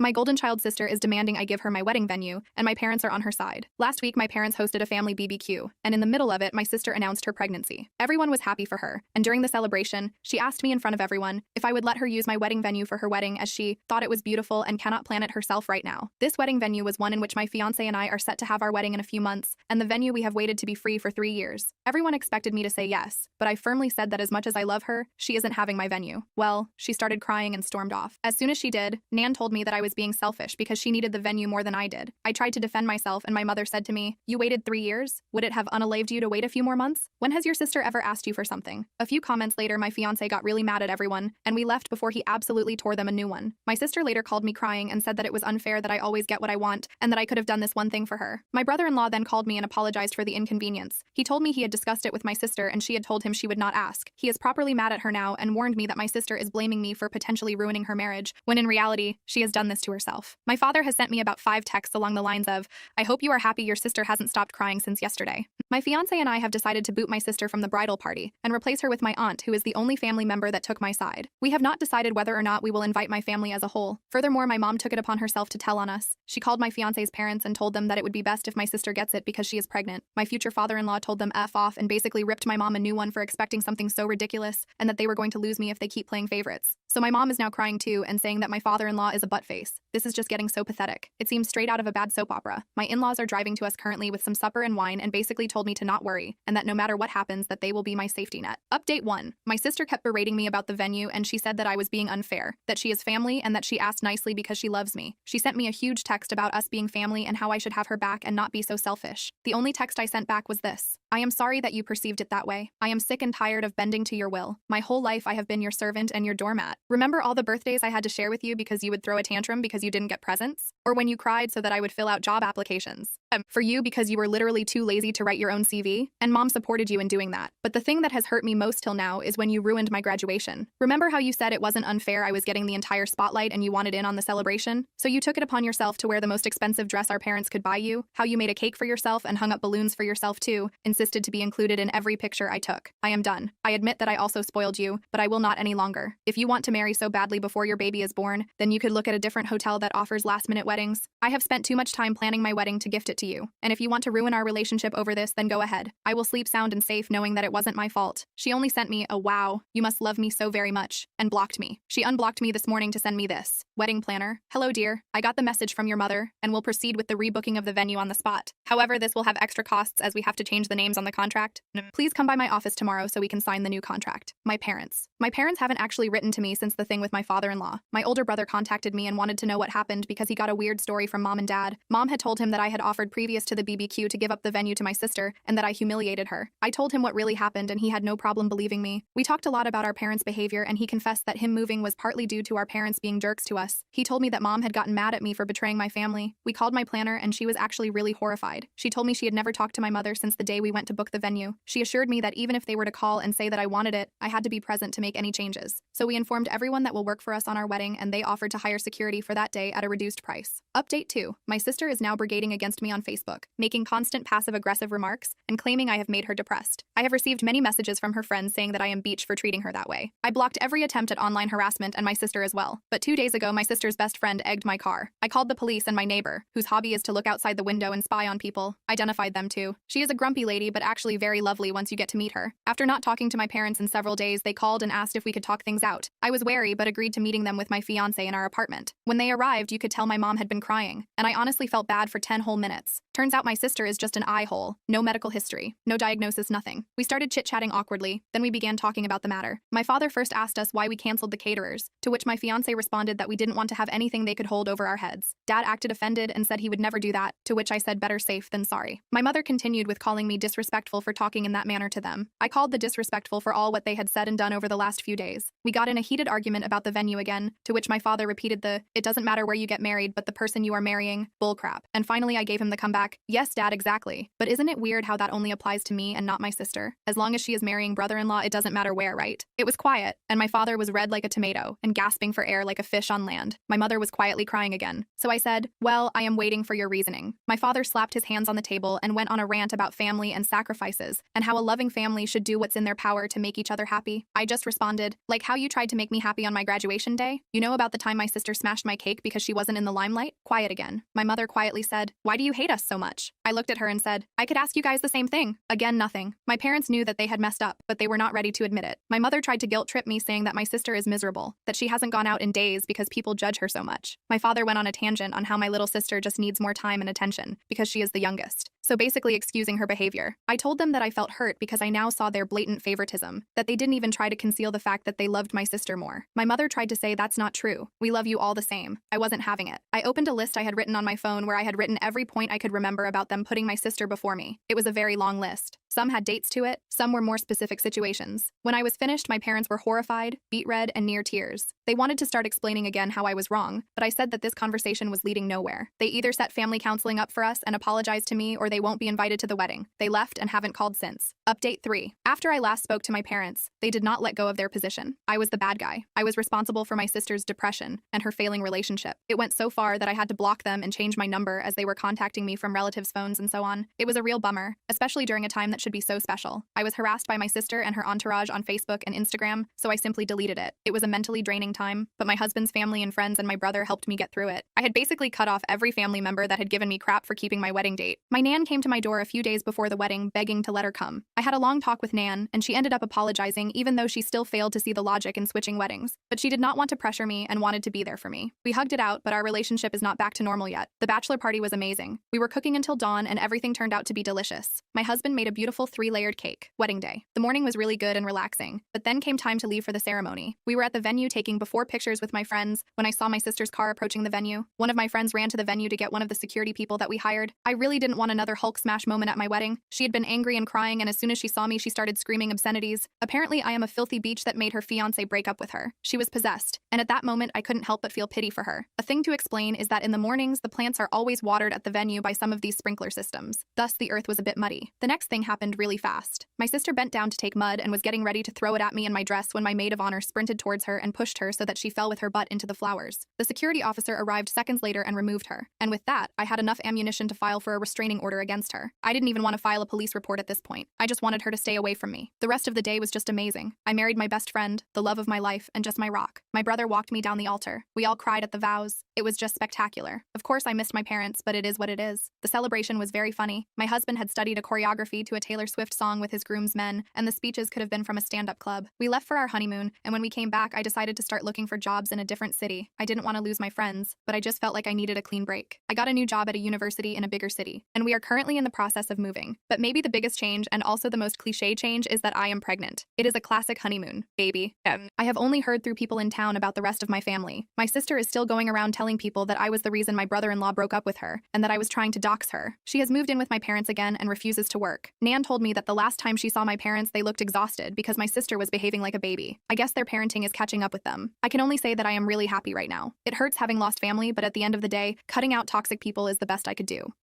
My golden child sister is demanding I give her my wedding venue, and my parents are on her side. Last week, my parents hosted a family BBQ, and in the middle of it, my sister announced her pregnancy. Everyone was happy for her, and during the celebration, she asked me in front of everyone if I would let her use my wedding venue for her wedding, as she thought it was beautiful and cannot plan it herself right now. This wedding venue was one in which my fiancé and I are set to have our wedding in a few months, and the venue we have waited to be free for 3 years. Everyone expected me to say yes, but I firmly said that as much as I love her, she isn't having my venue. Well, she started crying and stormed off. As soon as she did, Nan told me that I was being selfish because she needed the venue more than I did. I tried to defend myself, and my mother said to me, "You waited 3 years? Would it have unalived you to wait a few more months? When has your sister ever asked you for something?" A few comments later, my fiancé got really mad at everyone, and we left before he absolutely tore them a new one. My sister later called me crying and said that it was unfair that I always get what I want, and that I could have done this one thing for her. My brother-in-law then called me and apologized for the inconvenience. He told me he had discussed it with my sister and she had told him she would not ask. He is properly mad at her now and warned me that my sister is blaming me for potentially ruining her marriage, when in reality, she has done this to herself. My father has sent me about 5 texts along the lines of, "I hope you are happy your sister hasn't stopped crying since yesterday." My fiancé and I have decided to boot my sister from the bridal party and replace her with my aunt, who is the only family member that took my side. We have not decided whether or not we will invite my family as a whole. Furthermore, my mom took it upon herself to tell on us. She called my fiancé's parents and told them that it would be best if my sister gets it because she is pregnant. My future father-in-law told them F off and basically ripped my mom a new one for expecting something so ridiculous, and that they were going to lose me if they keep playing favorites. So my mom is now crying too and saying that my father-in-law is a buttface. This is just getting so pathetic. It seems straight out of a bad soap opera. My in-laws are driving to us currently with some supper and wine and basically told me to not worry, and that no matter what happens, that they will be my safety net. Update 1. My sister kept berating me about the venue, and she said that I was being unfair, that she is family, and that she asked nicely because she loves me. She sent me a huge text about us being family and how I should have her back and not be so selfish. The only text I sent back was this: "I am sorry that you perceived it that way. I am sick and tired of bending to your will. My whole life I have been your servant and your doormat. Remember all the birthdays I had to share with you because you would throw a tantrum because you didn't get presents? Or when you cried so that I would fill out job applications? For you because you were literally too lazy to write your own CV? And mom supported you in doing that. But the thing that has hurt me most till now is when you ruined my graduation. Remember how you said it wasn't unfair I was getting the entire spotlight and you wanted in on the celebration? So you took it upon yourself to wear the most expensive dress our parents could buy you, how you made a cake for yourself and hung up balloons for yourself too, insisted to be included in every picture I took. I am done. I admit that I also spoiled you, but I will not any longer. If you want to marry so badly before your baby is born, then you could look at a different hotel that offers last-minute weddings. I have spent too much time planning my wedding to gift it to you, and if you want to ruin our relationship over this, then go ahead. I will sleep sound and safe knowing that it wasn't my fault." She only sent me a "wow, you must love me so very much," and blocked me. She unblocked me this morning to send me this: "Wedding planner. Hello dear, I got the message from your mother, and will proceed with the rebooking of the venue on the spot. However, this will have extra costs as we have to change the names on the contract. Please come by my office tomorrow so we can sign the new contract." My parents. My parents haven't actually written to me since the thing with my father-in-law. My older brother contacted me and wanted to know what happened because he got a weird story from mom and dad. Mom had told him that I had offered previous to the BBQ to give up the venue to my sister and that I humiliated her. I told him what really happened and he had no problem believing me. We talked a lot about our parents' behavior and he confessed that him moving was partly due to our parents being jerks to us. He told me that mom had gotten mad at me for betraying my family. We called my planner and she was actually really horrified. She told me she had never talked to my mother since the day we went to book the venue. She assured me that even if they were to call and say that I wanted it, I had to be present to make any changes. So we informed everyone that will work for us on our wedding and they offered to hire security for that day at a reduced price. Update 2. My sister is now brigading against me on Facebook, making constant passive-aggressive remarks and claiming I have made her depressed. I have received many messages from her friends saying that I am beach for treating her that way. I blocked every attempt at online harassment and my sister as well. But 2 days ago, my sister's best friend egged my car. I called the police and my neighbor, whose hobby is to look outside the window and spy on people, identified them too. She is a grumpy lady but actually very lovely once you get to meet her. After not talking to my parents in several days, they called and asked if we could talk things out. I was wary but agreed to meeting them with my fiancé in our apartment. When they arrived, you could tell my mom had been crying, and I honestly felt bad for 10 whole minutes. Turns out my sister is just an eye hole. No medical history, no diagnosis, nothing. We started chit-chatting awkwardly, then we began talking about the matter. My father first asked us why we canceled the caterers, to which my fiancé responded that we didn't want to have anything they could hold over our heads. Dad acted offended and said he would never do that, to which I said better safe than sorry. My mother continued with calling me disrespectful for talking in that manner to them. I called the disrespectful for all what they had said and done over the last few days. We got in a heated argument about the venue again, to which my father repeated the "it doesn't matter where you get married but the person you are marrying" bullcrap. And finally I gave him the comeback, "Yes, Dad, exactly. But isn't it weird how that only applies to me and not my sister? As long as she is marrying brother-in-law, it doesn't matter where, right?" It was quiet, and my father was red like a tomato and gasping for air like a fish on land. My mother was quietly crying again. So I said, "Well, I am waiting for your reasoning." My father slapped his hands on the table and went on a rant about family and and sacrifices, and how a loving family should do what's in their power to make each other happy. I just responded, like how you tried to make me happy on my graduation day? You know about the time my sister smashed my cake because she wasn't in the limelight? Quiet again. My mother quietly said, "Why do you hate us so much?" I looked at her and said, "I could ask you guys the same thing." Again, nothing. My parents knew that they had messed up, but they were not ready to admit it. My mother tried to guilt trip me, saying that my sister is miserable, that she hasn't gone out in days because people judge her so much. My father went on a tangent on how my little sister just needs more time and attention because she is the youngest. So basically excusing her behavior. I told them that I felt hurt because I now saw their blatant favoritism, that they didn't even try to conceal the fact that they loved my sister more. My mother tried to say that's not true. We love you all the same. I wasn't having it. I opened a list I had written on my phone where I had written every point I could remember about them putting my sister before me. It was a very long list. Some had dates to it, some were more specific situations. When I was finished, my parents were horrified, beet red, and near tears. They wanted to start explaining again how I was wrong, but I said that this conversation was leading nowhere. They either set family counseling up for us and apologized to me, or they won't be invited to the wedding. They left and haven't called since. Update 3. After I last spoke to my parents, they did not let go of their position. I was the bad guy. I was responsible for my sister's depression and her failing relationship. It went so far that I had to block them and change my number as they were contacting me from relatives' phones and so on. It was a real bummer, especially during a time that should be so special. I was harassed by my sister and her entourage on Facebook and Instagram, so I simply deleted it. It was a mentally draining time, but my husband's family and friends and my brother helped me get through it. I had basically cut off every family member that had given me crap for keeping my wedding date. My nan came to my door a few days before the wedding, begging to let her come. I had a long talk with Nan, and she ended up apologizing, even though she still failed to see the logic in switching weddings. But she did not want to pressure me and wanted to be there for me. We hugged it out, but our relationship is not back to normal yet. The bachelor party was amazing. We were cooking until dawn, and everything turned out to be delicious. My husband made a beautiful 3-layered cake. Wedding day. The morning was really good and relaxing, but then came time to leave for the ceremony. We were at the venue taking before pictures with my friends when I saw my sister's car approaching the venue. One of my friends ran to the venue to get one of the security people that we hired. I really didn't want another Hulk smash moment at my wedding. She had been angry and crying, and as soon as she saw me, she started screaming obscenities. Apparently, I am a filthy beach that made her fiancé break up with her. She was possessed, and at that moment, I couldn't help but feel pity for her. A thing to explain is that in the mornings, the plants are always watered at the venue by some of these sprinkler systems. Thus, the earth was a bit muddy. The next thing happened really fast. My sister bent down to take mud and was getting ready to throw it at me in my dress when my maid of honor sprinted towards her and pushed her so that she fell with her butt into the flowers. The security officer arrived seconds later and removed her. And with that, I had enough ammunition to file for a restraining order against her. I didn't even want to file a police report at this point. I just wanted her to stay away from me. The rest of the day was just amazing. I married my best friend, the love of my life, and just my rock. My brother walked me down the altar. We all cried at the vows. It was just spectacular. Of course, I missed my parents, but it is what it is. The celebration was very funny. My husband had studied a choreography to a Taylor Swift song with his groomsmen, and the speeches could have been from a stand-up club. We left for our honeymoon, and when we came back, I decided to start looking for jobs in a different city. I didn't want to lose my friends, but I just felt like I needed a clean break. I got a new job at a university in a bigger city, and we are currently in the process of moving. But maybe the biggest change, and also the most cliche change, is that I am pregnant. It is a classic honeymoon, baby. I have only heard through people in town about the rest of my family. My sister is still going around telling people that I was the reason my brother-in-law broke up with her, and that I was trying to dox her. She has moved in with my parents again and refuses to work. Nan told me that the last time she saw my parents, they looked exhausted because my sister was behaving like a baby. I guess their parenting is catching up with them. I can only say that I am really happy right now. It hurts having lost family, but at the end of the day, cutting out toxic people is the best I could do.